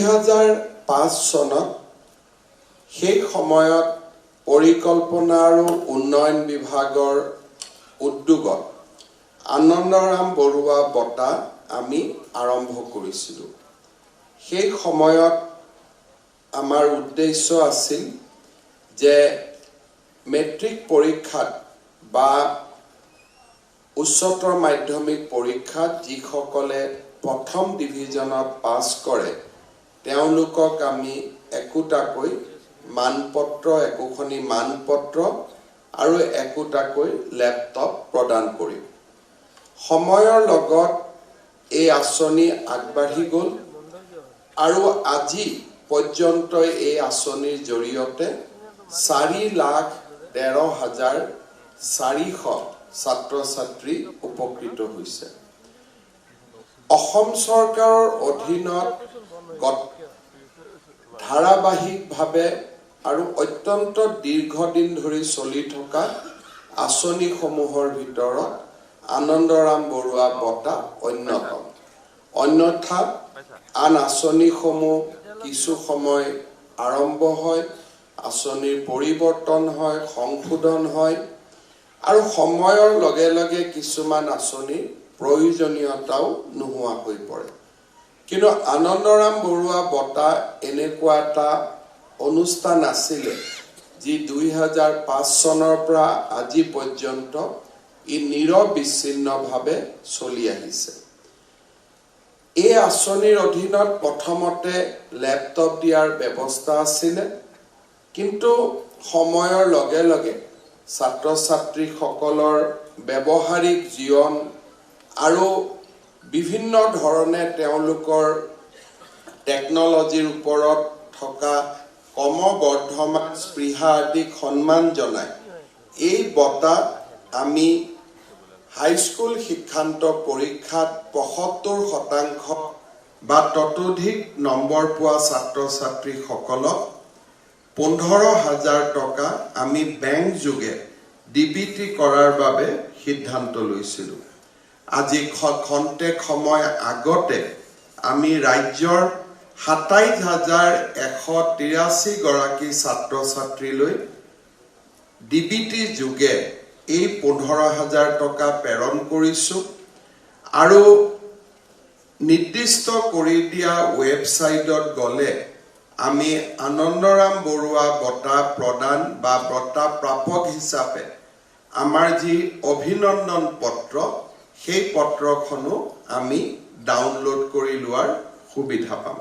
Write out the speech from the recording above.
2005 চনত সেই সময়ত পৰিকল্পনা আৰু উন্নয়ন বিভাগৰ উদ্যোগত আনন্দৰাম বৰুৱা বঁটা আমি আৰম্ভ কৰিছিলো। সেই সময়ত আমাৰ উদ্দেশ্য আছিল যে মেট্ৰিক পৰীক্ষাত বা উচ্চতৰ মাধ্যমিক পৰীক্ষাত যিসকলে প্ৰথম ডিভিজনত পাছ কৰে তেওঁলোকক আমি একোটাকৈ মানপত্ৰ একোখনি মানপত্ৰ আৰু একোটাকৈ ল্যাপটপ প্ৰদান কৰিম। সময়ৰ লগত এই আঁচনি আগবাঢ়ি গ'ল আৰু আজি পৰ্যন্ত এই আঁচনিৰ জৰিয়তে 4,13,400 ছাত্ৰ-ছাত্ৰী উপকৃত হৈছে। অসম চৰকাৰৰ অধীনত ধাৰাবাহিকভাৱে আৰু অত্যন্ত দীৰ্ঘদিন ধৰি চলি থকা আঁচনিসমূহৰ ভিতৰত আনন্দৰাম বৰুৱা বঁটা অন্যতম। অন্যথা আন আঁচনিসমূহ কিছু সময় আৰম্ভ হয়, আঁচনিৰ পৰিৱৰ্তন হয়, সংশোধন হয় আৰু সময়ৰ লগে লগে কিছুমান আঁচনিৰ প্ৰয়োজনীয়তাও নোহোৱা হৈ পৰে। কিন্তু আনন্দৰাম বৰুৱা বঁটা এনেকুৱা এটা অনুষ্ঠান আছিলে যি 2005 চনৰ পৰা আজি পৰ্যন্ত ই নিৰবিচ্ছিন্নভাৱে চলি আহিছে। এই আঁচনিৰ অধীনত প্ৰথমতে ল্যাপটপ দিয়াৰ ব্যৱস্থা আছিলে, কিন্তু সময়ৰ লগে লগে ছাত্ৰ-ছাত্ৰীসকলৰ ব্যৱহাৰিক জীৱন আৰু বিভিন্ন ধৰণে তেওঁলোকৰ টেকনলজিৰ ওপৰত থকা ক্ৰমবৰ্ধমান স্পৃহা আদিক সন্মান জনাই এই বঁটা আমি হাইস্কুল শিক্ষান্ত পৰীক্ষাত ৭৫% বা ততোধিক নম্বৰ পোৱা ছাত্ৰ-ছাত্ৰীসকলক 15,000 টকা আমি বেংক যোগে ডিবিটি কৰাৰ বাবে সিদ্ধান্ত লৈছিলো। আজি খন্তেক সময় আগতে আমি ৰাজ্যৰ 27,183 গৰাকী ছাত্ৰ-ছাত্ৰীলৈ ডিবিটি যোগে এই 15,000 টকা প্ৰেৰণ কৰিছো আৰু নিৰ্দিষ্ট কৰি দিয়া ৱেবছাইটত গলে আমি আনন্দৰাম বৰুৱা বঁটা প্ৰদান বা বঁটা প্ৰাপক হিচাপে আমাৰ যি অভিনন্দন পত্ৰ সেই পত্ৰখনো আমি ডাউনলোড কৰি লোৱাৰ সুবিধা পাম।